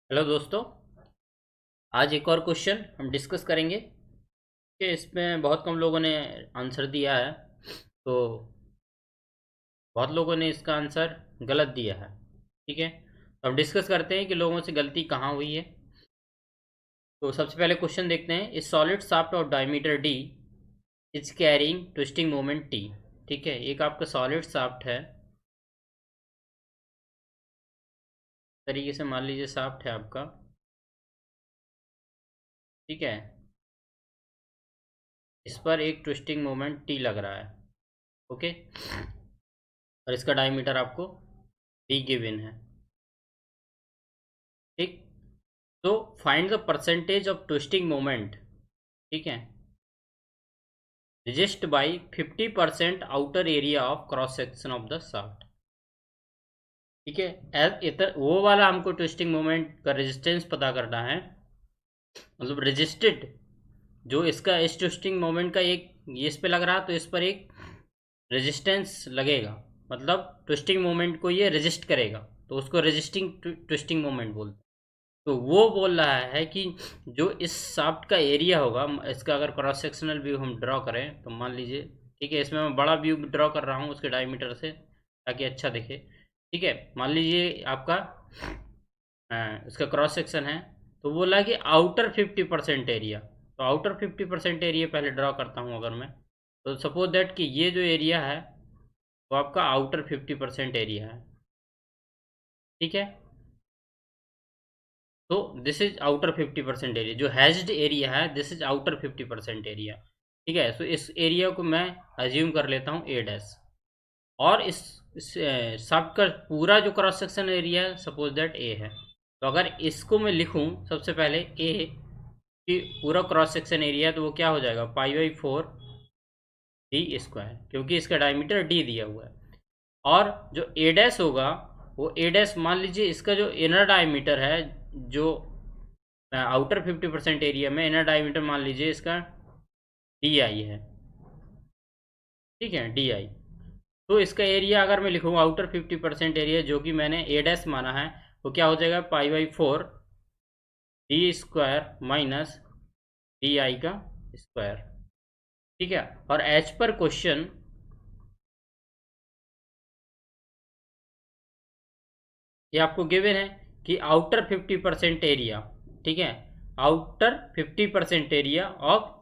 Hello दोस्तों। आज एक और क्वेश्चन हम डिस्कस करेंगे कि इसमें बहुत कम लोगों ने आंसर दिया है। तो बहुत लोगों ने इसका आंसर गलत दिया है। ठीक है, तो हम डिस्कस करते हैं कि लोगों से गलती कहाँ हुई है। तो सबसे पहले क्वेश्चन देखते हैं। इस solid shaft of diameter D is carrying twisting moment T. ठीक है, एक आपका सॉलिड शाफ्ट है। तरीके से मान लीजिए शाफ्ट है आपका। ठीक है, इस पर एक ट्विस्टिंग मोमेंट टी लग रहा है। ओके, और इसका डायमीटर आपको डी गिवन है। ठीक, तो find the percentage of twisting moment. ठीक है, resist by 50% outer area of cross section of the shaft. ठीक है, वो वाला हमको ट्विस्टिंग मोमेंट का रेजिस्टेंस पता करना है। मतलब रजिस्टेड जो इसका इस ट्विस्टिंग मोमेंट का एक ये इस पे लग रहा, तो इस पर एक रेजिस्टेंस लगेगा। मतलब ट्विस्टिंग मोमेंट को ये रेजिस्ट करेगा, तो उसको रेजिस्टिंग ट्विस्टिंग मोमेंट बोलते हैं। तो वो बोल रहा है कि जो इस शाफ्ट का एरिया होगा, इसका अगर क्रॉस सेक्शनल व्यू हम ड्रॉ करें तो मान लीजिए। ठीक है, इसमें मैं बड़ा व्यू ड्रॉ कर रहा हूँ उसके डायमीटर से ताकि अच्छा दिखे। ठीक है, मान लीजिए आपका इसका क्रॉस सेक्शन है। तो बोला कि आउटर 50% एरिया। तो आउटर 50% एरिया पहले ड्रॉ करता हूँ अगर मैं। तो सपोज दैट कि ये जो एरिया है वो आपका आउटर 50% एरिया है। ठीक है, तो दिस इज आउटर 50% एरिया। जो हैज्ड एरिया है दिस इज आउटर 50% एरिया। ठीक है, सो इस एरिया को मैं अज्यूम कर लेता हूँ ए डैश। और इस सब का पूरा जो क्रॉस सेक्शन एरिया है सपोज दैट ए है। तो अगर इसको मैं लिखूँ सबसे पहले ए कि पूरा क्रॉस सेक्शन एरिया, तो वो क्या हो जाएगा π/4 डी स्क्वायर, क्योंकि इसका डायमीटर डी दिया हुआ है। और जो ए डैश होगा वो ए डैश मान लीजिए इसका जो इनर डायमीटर है, जो आउटर 50% एरिया में इनर डायमीटर मान लीजिए इसका डी आई है। ठीक है, डी आई। तो इसका एरिया अगर मैं लिखूँ आउटर 50% एरिया जो कि मैंने ए डैश माना है, वो क्या हो जाएगा π/4 D square minus D I का स्क्वायर। ठीक है, और एज पर क्वेश्चन ये आपको गिवन है कि आउटर 50% एरिया। ठीक है, outer 50% area of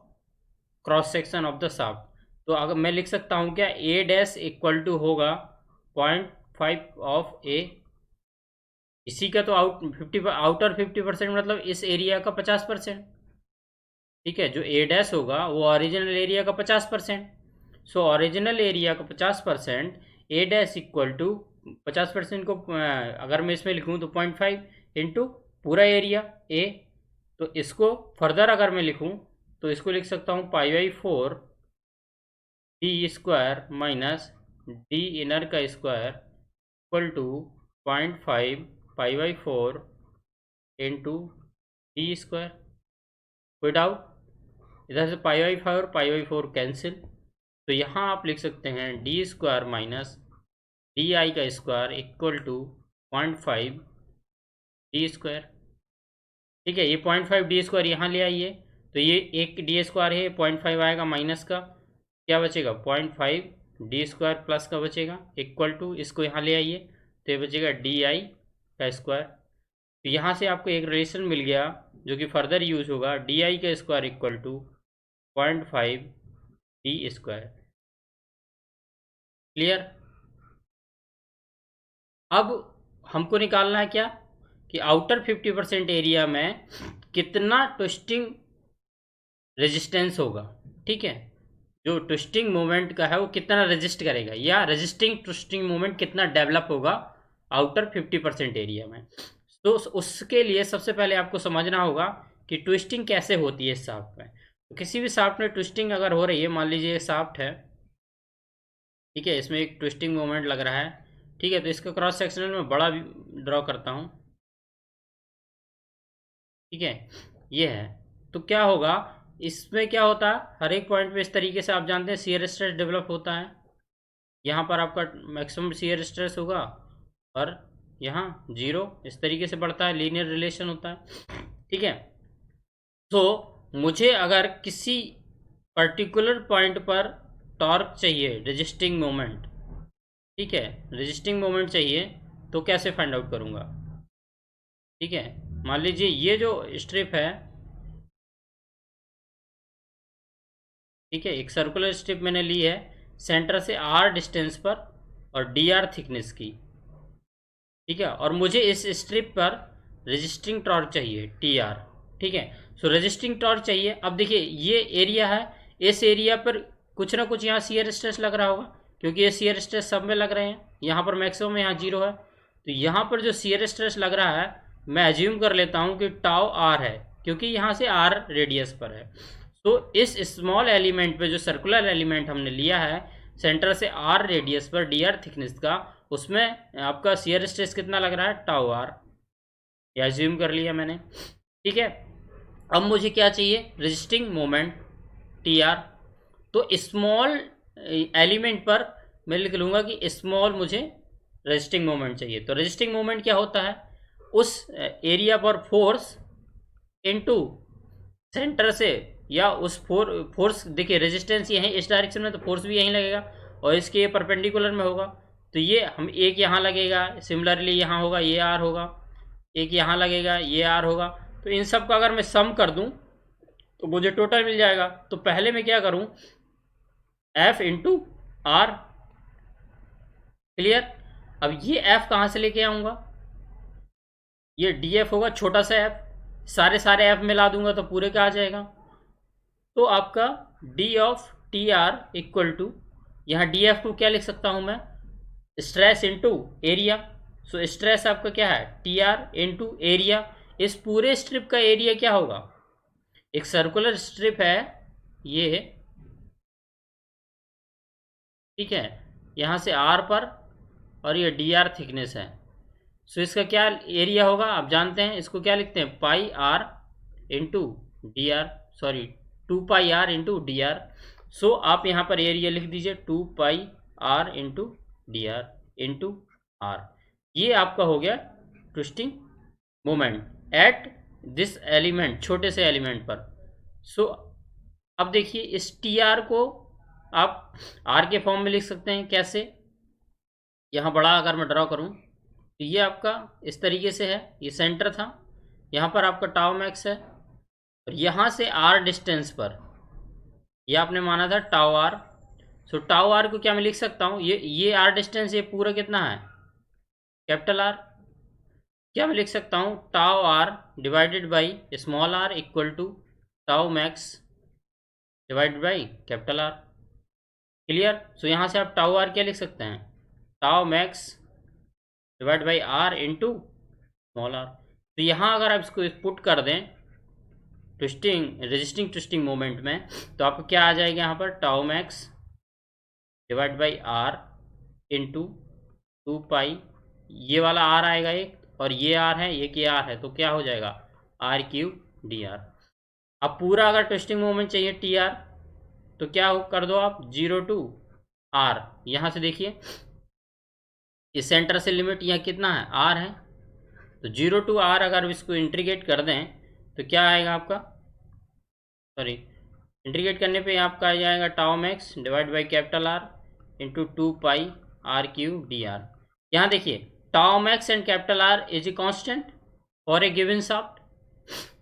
cross section of the shaft. तो अगर मैं लिख सकता हूँ क्या ए डैश इक्वल टू होगा 0.5 ऑफ ए। इसी का तो आउटर 50% मतलब इस एरिया का 50%। ठीक है, जो ए डैश होगा वो ओरिजिनल एरिया का 50%। सो ओरिजिनल एरिया का 50% ए डैश इक्वल टू 50% को अगर मैं इसमें लिखूँ तो 0.5 इंटू पूरा एरिया ए। तो इसको फर्दर अगर मैं लिखूँ तो इसको लिख सकता हूँ π/4 D square minus D inner का square equal to 0.5 π/4 into D square. कोई डाउट? इधर से π/4 कैंसिल। तो यहाँ आप लिख सकते हैं D square minus D I का square equal to 0.5 D square. ठीक है, ये 0.5 डी स्क्वायर यहाँ ले आइए। तो ये एक डी स्क्वायर है, 0.5 आएगा माइनस का, क्या बचेगा 0.5 डी स्क्वायर प्लस का बचेगा इक्वल टू, इसको यहाँ ले आइए तो ये बचेगा डी आई का स्क्वायर। तो यहाँ से आपको एक रिलेशन मिल गया जो कि फर्दर यूज होगा, डी आई का square equal to 0.5 D square. Clear? अब हमको निकालना है क्या कि आउटर 50% एरिया में कितना ट्विस्टिंग रेजिस्टेंस होगा। ठीक है, जो ट्विस्टिंग मोमेंट का है वो कितना रेजिस्ट करेगा, या रेजिस्टिंग ट्विस्टिंग मोमेंट कितना डेवलप होगा आउटर 50% एरिया में। तो उसके लिए सबसे पहले आपको समझना होगा कि ट्विस्टिंग कैसे होती है इस शाफ्ट में। तो किसी भी शाफ्ट में ट्विस्टिंग अगर हो रही है, मान लीजिए शाफ्ट है। ठीक है, इसमें एक ट्विस्टिंग मोमेंट लग रहा है। ठीक है, तो इसका क्रॉस सेक्शनल में बड़ा ड्रॉ करता हूँ। ठीक है, ये है। तो क्या होगा इसमें, क्या होता है हर एक पॉइंट पे इस तरीके से आप जानते हैं शियर स्ट्रेस डेवलप होता है। यहाँ पर आपका मैक्सिमम शियर स्ट्रेस होगा और यहाँ 0, इस तरीके से बढ़ता है, लीनियर रिलेशन होता है। ठीक है, तो मुझे अगर किसी पर्टिकुलर पॉइंट पर टॉर्क चाहिए, रेजिस्टिंग मोमेंट, ठीक है, रेजिस्टिंग मोमेंट चाहिए, तो कैसे फाइंड आउट करूँगा? ठीक है, मान लीजिए ये जो स्ट्रिप है, ठीक है, एक सर्कुलर स्ट्रिप मैंने ली है सेंटर से r डिस्टेंस पर और dr थिकनेस की, ठीक है, और मुझे इस स्ट्रिप पर रेजिस्टिंग टॉर्क चाहिए tr। ठीक है, सो रेजिस्टिंग टॉर्क चाहिए। अब देखिए ये एरिया है, इस एरिया पर कुछ ना कुछ यहाँ शियर स्ट्रेस लग रहा होगा, क्योंकि ये शियर स्ट्रेस सब में लग रहे हैं, यहाँ पर मैक्सिमम, यहाँ 0 है, तो यहाँ पर जो शियर स्ट्रेस लग रहा है मैं एज्यूम कर लेता हूँ कि टाउ r है, क्योंकि यहाँ से r रेडियस पर है। तो इस स्मॉल एलिमेंट पे जो सर्कुलर एलिमेंट हमने लिया है सेंटर से r रेडियस पर dr थिकनेस का, उसमें आपका शियर स्ट्रेस कितना लग रहा है? टाउ r, या एज्यूम कर लिया मैंने। ठीक है, अब मुझे क्या चाहिए? Resisting moment tr। तो स्मॉल एलिमेंट पर मैं लिख लूँगा कि स्मॉल मुझे रेजिस्टिंग मोमेंट चाहिए। तो रेजिस्टिंग मोमेंट क्या होता है? उस एरिया पर फोर्स इनटू सेंटर से, या उस फोर्स, देखिए रेजिस्टेंस यहीं इस डायरेक्शन में, तो फोर्स भी यहीं लगेगा और इसके ये परपेंडिकुलर में होगा, तो ये हम एक यहाँ लगेगा, सिमिलरली यहाँ होगा, ये आर होगा, एक यहाँ लगेगा, ये आर होगा। तो इन सब का अगर मैं सम कर दूँ तो मुझे टोटल मिल जाएगा। तो पहले मैं क्या करूँ? F into R, clear. अब ये एफ कहाँ से लेके आऊँगा? ये डी एफ होगा, छोटा सा एफ, सारे एफ मिला दूंगा तो पूरे का आ जाएगा। तो आपका D of T R equal to, यहाँ डी एफ को क्या लिख सकता हूँ मैं? Stress into area. So stress आपका क्या है? T R into area. इस पूरे स्ट्रिप का एरिया क्या होगा? एक सर्कुलर स्ट्रिप है ये, ठीक है, यहाँ से आर पर, और ये डी आर थिकनेस है। सो इसका क्या एरिया होगा? आप जानते हैं इसको क्या लिखते हैं? Pi R into D R, sorry 2 pi R into D R. So आप यहाँ पर एरिया लिख दीजिए 2 pi R into D R into R. ये आपका हो गया twisting moment at this element, छोटे से एलिमेंट पर। सो अब देखिए इस टी आर को आप आर के फॉर्म में लिख सकते हैं। कैसे? यहाँ बड़ा अगर मैं ड्रॉ करूँ तो ये आपका इस तरीके से है, ये सेंटर था, यहाँ पर आपका टाउ मैक्स है, और यहाँ से आर डिस्टेंस पर ये आपने माना था tau R. So tau R को क्या मैं लिख सकता हूँ? ये आर डिस्टेंस, ये पूरा कितना है? Capital R. क्या मैं लिख सकता हूँ? Tau R divided by small R equal to tau max divided by capital R. Clear. So यहाँ से आप टाउ आर क्या लिख सकते हैं? Tau max divide by R into small R. तो यहाँ अगर आप इसको पुट कर दें रेजिस्टिंग ट्विस्टिंग मोमेंट में, तो आपको क्या आ जाएगा यहाँ पर? Tau max divide by R into 2 pi, ये वाला आर आएगा एक, और ये आर है, ये आर है, तो क्या हो जाएगा? R cube D R. अब पूरा अगर ट्विस्टिंग मोमेंट चाहिए टी आर, तो क्या कर दो आप? 0 टू आर। यहाँ से देखिए इस सेंटर से लिमिट यहाँ कितना है? आर है, तो 0 टू आर अगर इसको इंटीग्रेट कर दें तो क्या आएगा आपका? सॉरी, इंटीग्रेट करने पे आपका आ जाएगा tau max divide by capital R into 2 pi R cube D R. यहाँ देखिए tau max and capital R is a constant for a given shaft,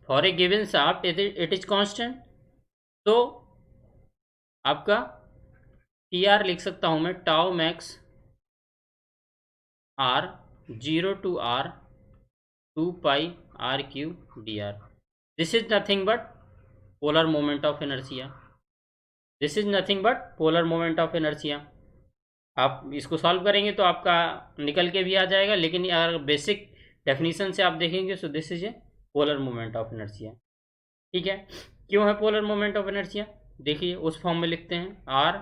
for a given shaft it is constant. तो आपका T R लिख सकता हूँ मैं tau max R 0 to R 2 pi R cube D R. This is nothing but polar moment of inertia. This is nothing but polar moment of inertia. आप इसको solve करेंगे तो आपका निकल के भी आ जाएगा, लेकिन अगर बेसिक डेफिनेशन से आप देखेंगे तो this is a polar moment of inertia. ठीक है, क्यों है पोलर मोमेंट ऑफ इनर्शिया? देखिए उस फॉर्म में लिखते हैं R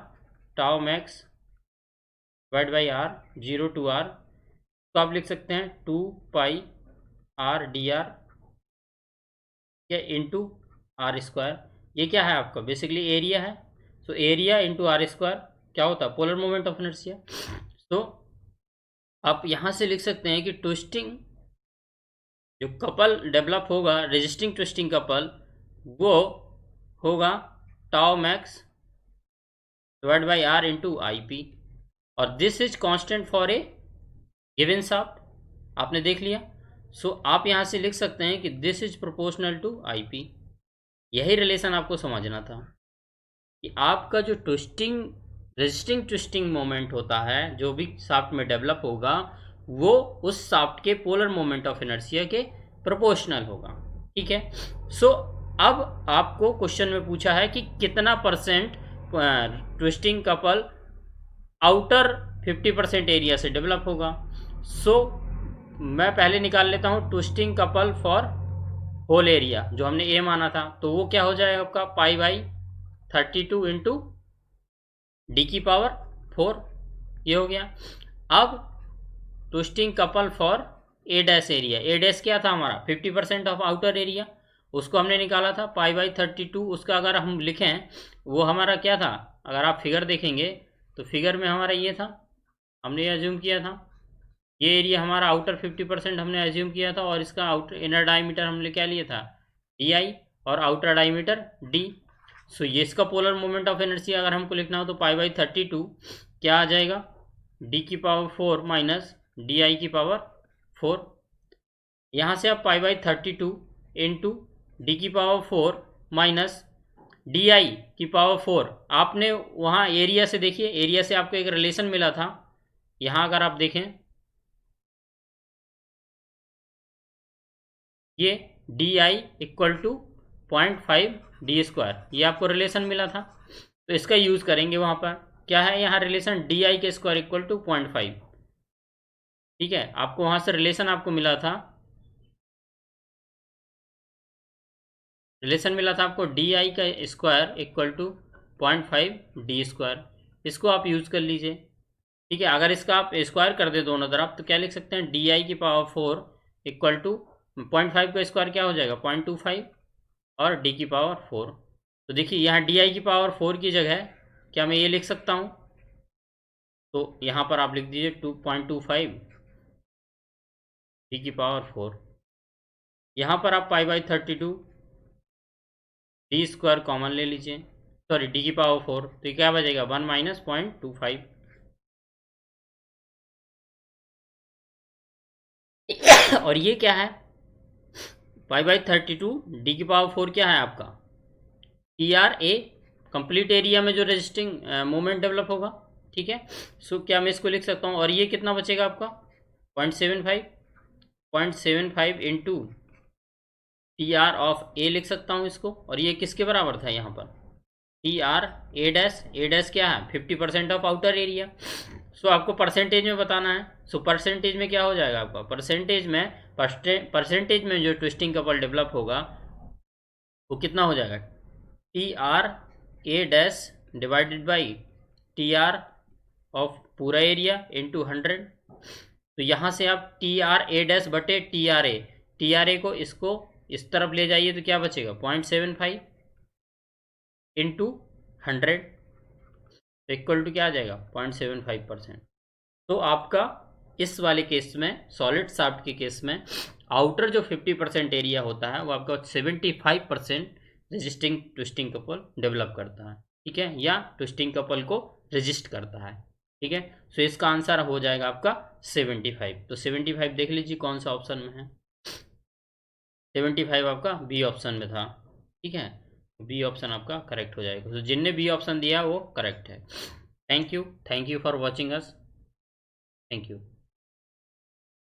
tau max divide by R 0 to R, तो आप लिख सकते हैं 2 पाई आर डी आर या इंटू आर स्क्वायर। ये क्या है आपका? बेसिकली एरिया है। So area into R square क्या होता है? Polar moment of inertia. तो आप यहाँ से लिख सकते हैं कि ट्विस्टिंग जो कपल डेवलप होगा, रेजिस्टिंग ट्विस्टिंग कपल, वो होगा tau max divide by R into I P, और this is constant for a given shaft. आपने देख लिया। सो आप यहाँ से लिख सकते हैं कि this is proportional to I P. यही रिलेशन आपको समझना था कि आपका जो ट्विस्टिंग रेजिस्टिंग ट्विस्टिंग मोमेंट होता है जो भी शाफ्ट में डेवलप होगा, वो उस शाफ्ट के पोलर मोमेंट ऑफ इनर्शिया के प्रोपोर्शनल होगा। ठीक है। सो अब आपको क्वेश्चन में पूछा है कि कितना percent twisting couple outer 50% area से डेवलप होगा। सो मैं पहले निकाल लेता हूँ twisting couple for whole area, जो हमने ए माना था, तो वो क्या हो जाएगा आपका पाई बाई 32 इंटू डी की पावर 4, ये हो गया। अब twisting couple for a dash area, A dash क्या था हमारा 50% ऑफ आउटर एरिया, उसको हमने निकाला था पाई बाई 32। उसका अगर हम लिखें वो हमारा क्या था, अगर आप फिगर देखेंगे तो फिगर में हमारा ये था, हमने ये एज्यूम किया था, ये एरिया हमारा आउटर 50% हमने एज्यूम किया था, और इसका आउटर इनर डायमीटर हमने क्या लिया था डी आई, और आउटर डायमीटर डी। सो ये इसका पोलर मोमेंट ऑफ इनर्शिया अगर हमको लिखना हो तो पाई बाई 32 क्या आ जाएगा डी की पावर 4 माइनस डी आई की पावर 4। यहाँ से आप पाई बाई 32 इंटू डी की पावर 4 माइनस डी आई की पावर 4, आपने वहाँ एरिया से देखिए, एरिया से आपको एक रिलेशन मिला था। यहाँ अगर आप देखें ये D I equal to 0.5 D square, ये आपको रिलेशन मिला था, तो इसका यूज़ करेंगे वहाँ पर। क्या है यहाँ रिलेशन, डी आई के स्क्वायर इक्वल टू 0.5। ठीक है, आपको वहाँ से रिलेशन आपको मिला था, आपको डी आई का square equal to 0.5 D square, इसको आप यूज़ कर लीजिए। ठीक है, अगर इसका आप स्क्वायर कर दे दोनों तरफ तो क्या लिख सकते हैं डी आई की पावर 4 इक्वल टू 0.5 का स्क्वायर क्या हो जाएगा 0.25 और डी की पावर 4। तो देखिए यहाँ डी आई की पावर 4 की जगह क्या मैं ये लिख सकता हूँ, तो यहाँ पर आप लिख दीजिए 2.25 डी की पावर 4। यहाँ पर आप pi by 32 D square common ले लीजिए, सॉरी डी की पावर 4, तो ये क्या बचेगा 1 माइनस 0.25। और ये क्या है पाई बाई 32 डी की पावर 4 क्या है आपका T R A, complete area में जो रेजिस्टिंग मोमेंट डेवलप होगा। ठीक है। सो क्या मैं इसको लिख सकता हूँ, और ये कितना बचेगा आपका 0.75 इंटू टी आर ऑफ ए लिख सकता हूँ इसको, और ये किसके बराबर था यहाँ पर T R A dash, A dash क्या है 50% ऑफ आउटर एरिया। सो आपको परसेंटेज में बताना है। सो परसेंटेज में क्या हो जाएगा आपका, परसेंटेज में जो ट्विस्टिंग कपल डेवलप होगा वो कितना हो जाएगा T R A dash divided by T R of पूरा एरिया इंटू 100। तो यहाँ से आप टी आर ए डैश बटे टी आर ए को इसको इस तरफ ले जाइए तो क्या बचेगा 0.75 इंटू 100, तो इक्वल टू क्या आ जाएगा 0.75%। तो आपका इस वाले केस में सॉलिड शाफ्ट के केस में आउटर जो 50% एरिया होता है वो आपका 75% रेजिस्टिंग ट्विस्टिंग कपल डेवलप करता है। ठीक है, या ट्विस्टिंग कपल को रेजिस्ट करता है। ठीक है, सो इसका आंसर हो जाएगा आपका 75। तो 75 देख लीजिए कौन सा ऑप्शन में है, 75 आपका बी ऑप्शन में था। ठीक है, बी ऑप्शन आपका करेक्ट हो जाएगा। तो जिनने बी ऑप्शन दिया वो करेक्ट है। Thank you for watching us. Thank you.